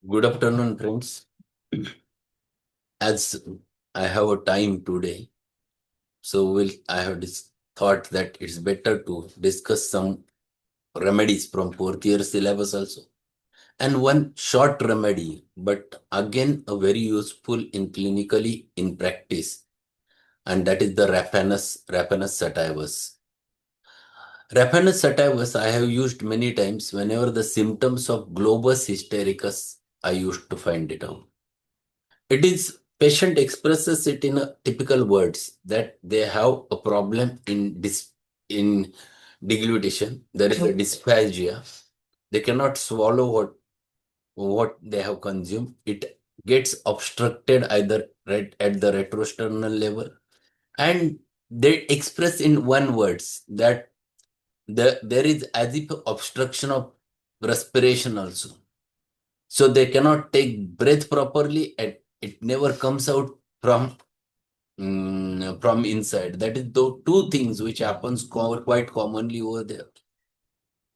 Good afternoon, friends. As I have a time today, I have thought that it's better to discuss some remedies from fourth year syllabus also. And one short remedy, but again a very useful in clinically in practice, and that is the Raphanus Sativus. Raphanus Sativus I have used many times whenever the symptoms of globus hystericus I used to find it out. It is patient expresses it in a typical words that they have a problem in deglutition. There is a dysphagia. They cannot swallow what they have consumed. It gets obstructed either right at the retrosternal level, and they express in one words that there is as if obstruction of respiration also. So they cannot take breath properly, and it never comes out from from inside. That is the two things which happens quite commonly over there.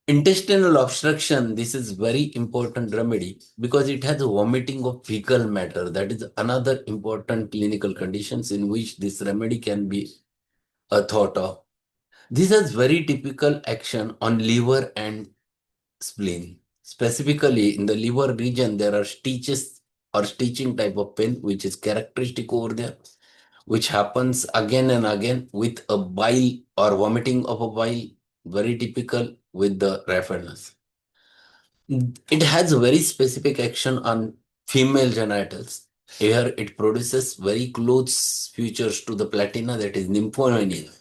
Intestinal obstruction, this is very important remedy because it has a vomiting of fecal matter. That is another important clinical conditions in which this remedy can be thought of. This has very typical action on liver and spleen. Specifically in the liver region, there are stitches or stitching type of pain, which is characteristic over there, which happens again and again with a bile or vomiting of a bile, very typical with the Raphanus. It has a very specific action on female genitals. Here it produces very close features to the platina, that is nymphomania.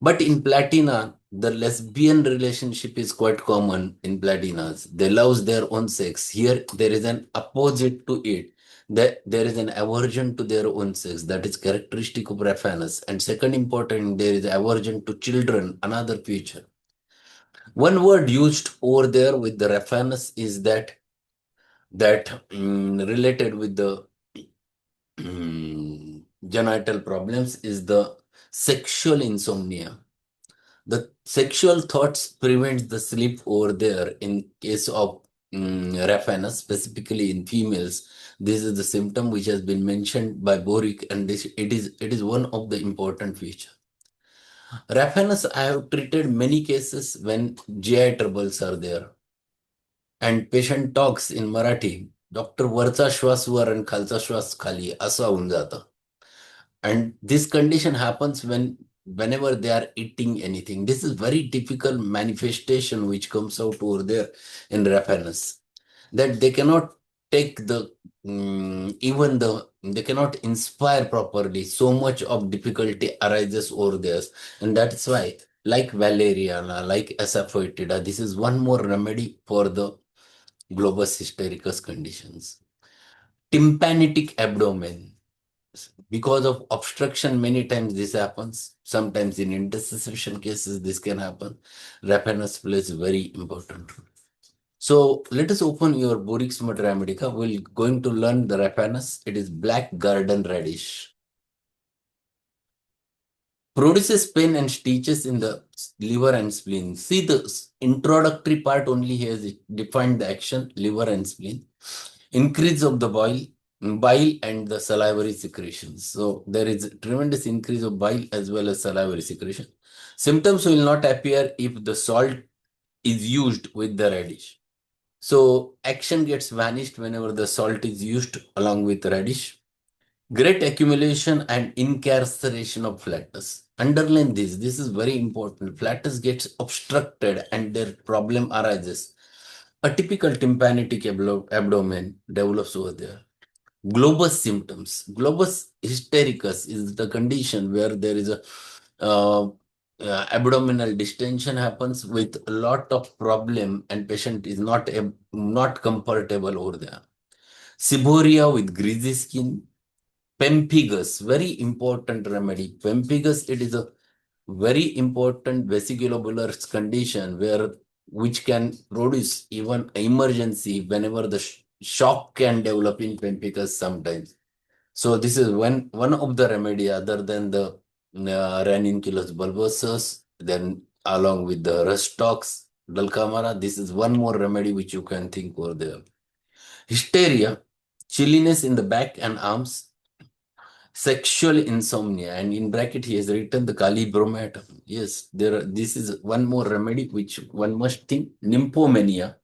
But in platina, the lesbian relationship is quite common in platinas. They love their own sex. Here, there is an opposite to it. There is an aversion to their own sex. That is characteristic of Raphanus. And second important, there is aversion to children, another feature. One word used over there with the Raphanus is that related with the genital problems is the sexual insomnia. The sexual thoughts prevent the sleep over there in case of Raphanus, specifically in females. This is the symptom which has been mentioned by Boericke, and it is one of the important feature. Raphanus, I have treated many cases when GI troubles are there, and patient talks in Marathi, doctor वरचा श्वास वर आणि खालचा श्वास खाली असं होऊन जातं. And this condition happens whenever they are eating anything. This is very typical manifestation which comes out over there in Raphanus, that they cannot take they cannot inspire properly. So much of difficulty arises over there, and that's why, like valeriana, like asafoetida, this is one more remedy for the globus hystericus conditions. Tympanitic abdomen, because of obstruction, many times this happens. Sometimes in interstitial cases, this can happen. Raphanus plays very important role. So let us open your Boericke's Materia Medica. We're going to learn the Raphanus. It is black garden radish. Produces pain and stitches in the liver and spleen. See, the introductory part only has defined the action, liver and spleen. Increase of the bile and the salivary secretions. So there is a tremendous increase of bile as well as salivary secretion. Symptoms will not appear if the salt is used with the radish. So action gets vanished whenever the salt is used along with radish. Great accumulation and incarceration of flatus. Underline this. This is very important. Flatus gets obstructed and their problem arises. A typical tympanitic abdomen develops over there. Globus symptoms. Globus hystericus is the condition where there is a abdominal distension happens with a lot of problem and patient is not comfortable over there. Seborrhea with greasy skin. Pemphigus, very important remedy. Pemphigus, it is a very important vesiculobular condition which can produce even emergency whenever the shock can develop in pemphigus sometimes. So this is one of the remedy other than the ranunculus bulbosus, then along with the rustox, dulcamara. This is one more remedy which you can think over there. Hysteria, chilliness in the back and arms, sexual insomnia, and in bracket he has written the Kali bromatum. Yes, this is one more remedy which one must think. Nymphomania,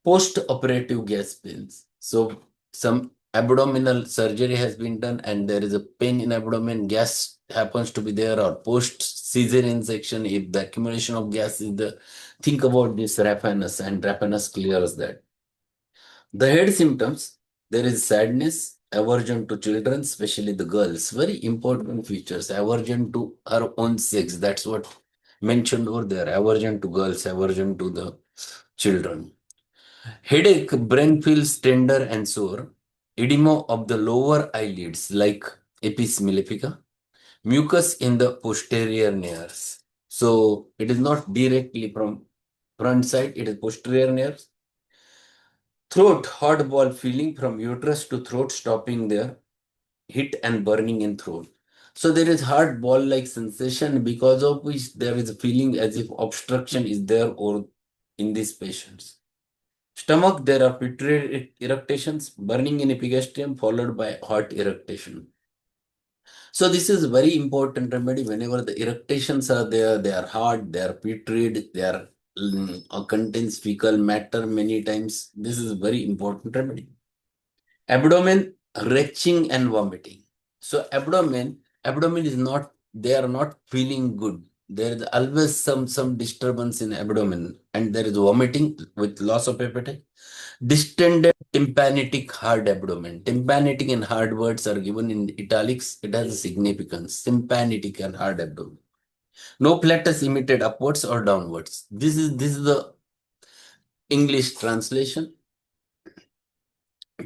post-operative gas pains. So some abdominal surgery has been done and there is a pain in abdomen, gas happens to be there, or post-cesarean section, if the accumulation of gas is the, think about this Raphanus, and Raphanus clears that. The head symptoms, there is sadness, aversion to children, especially the girls. Very important features. Aversion to her own sex. That's what mentioned over there. Aversion to girls, aversion to the children. Headache, brain feels tender and sore. Edema of the lower eyelids like apis mellifica. Mucus in the posterior nares. So it is not directly from front side, it is posterior nares. Throat, hot ball feeling from uterus to throat, stopping there, heat and burning in throat. So there is hard ball-like sensation, because of which there is a feeling as if obstruction is there or in these patients. Stomach, there are pituitary eructations, burning in epigastrium followed by hot eructation. So this is very important remedy. Whenever the eructations are there, they are hard, they are putrid, they are contains fecal matter many times. This is very important remedy. Abdomen, retching and vomiting. So abdomen is not, they are not feeling good. There is always some disturbance in abdomen, and there is vomiting with loss of appetite. Distended tympanitic hard abdomen. Tympanitic and hard words are given in italics. It has a significance. Tympanitic and hard abdomen. No flatus emitted upwards or downwards. This is the English translation.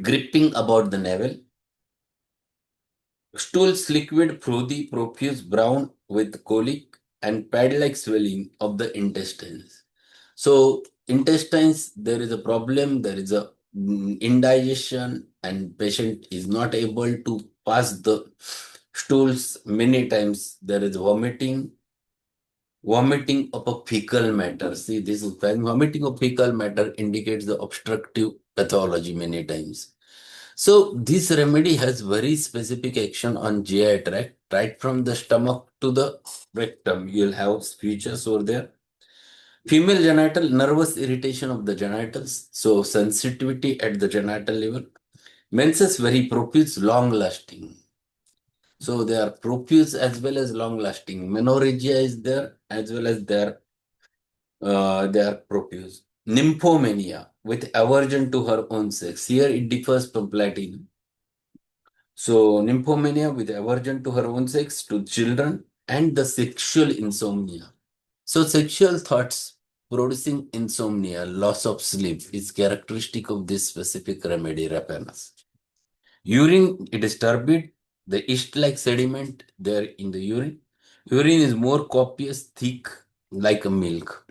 Gripping about the navel. Stools liquid, frothy, profuse, brown with colic and pad-like swelling of the intestines. So intestines, there is a problem, there is a indigestion, and patient is not able to pass the stools. Many times there is vomiting of a fecal matter. See, this is vomiting of fecal matter indicates the obstructive pathology many times. So this remedy has very specific action on GI tract, right from the stomach to the rectum. You'll have features over there. Female genital, nervous irritation of the genitals, so sensitivity at the genital level. Menses very profuse, long lasting. So they are profuse as well as long lasting. Menorrhagia is there as well as they are profuse. Nymphomania with aversion to her own sex. Here it differs from platinum. So nymphomania with aversion to her own sex, to children, and the sexual insomnia. So sexual thoughts producing insomnia, loss of sleep is characteristic of this specific remedy, Raphanus. Urine, it is turbid, the yeast-like sediment there in the urine. Urine is more copious, thick, like a milk.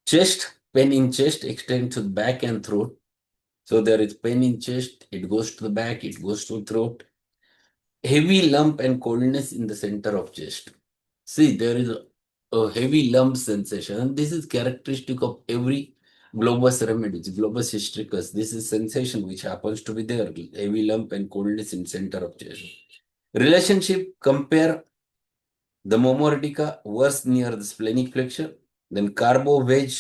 Chest, pain in chest extends to the back and throat. So there is pain in chest, it goes to the back, it goes to throat. Heavy lump and coldness in the center of chest. See, there is a heavy lump sensation, and this is characteristic of every globus remedies, globus hystricus. This is sensation which happens to be there, heavy lump and coldness in center of chest. Relationship, compare the momordica worse near the splenic flexure, then carbo veg,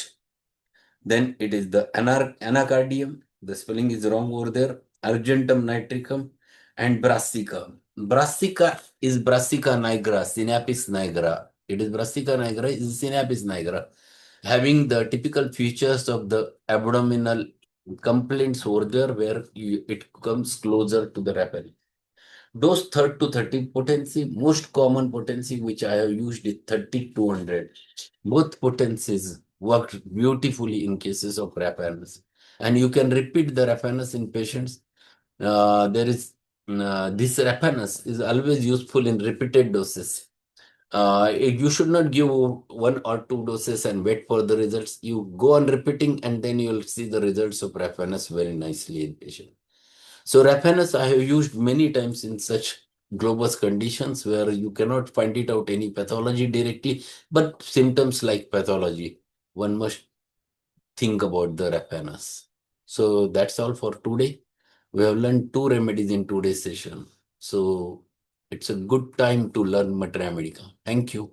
then it is the anacardium. The spelling is wrong over there. Argentum nitricum and brassica. Brassica is Brassica nigra, Synapis nigra. It is Brassica nigra, is Synapis nigra, having the typical features of the abdominal complaints over there, where it comes closer to the rapid. Dose 3rd to 30 potency, most common potency which I have used is 30-200. Both potencies worked beautifully in cases of Raphanus. And you can repeat the Raphanus in patients. There is this Raphanus is always useful in repeated doses. You should not give 1 or 2 doses and wait for the results. You go on repeating and then you'll see the results of Raphanus very nicely in patients. So Raphanus I have used many times in such globus conditions where you cannot find it out any pathology directly, but symptoms like pathology. One must think about the Raphanus. So that's all for today. We have learned 2 remedies in today's session. So it's a good time to learn Materia Medica. Thank you.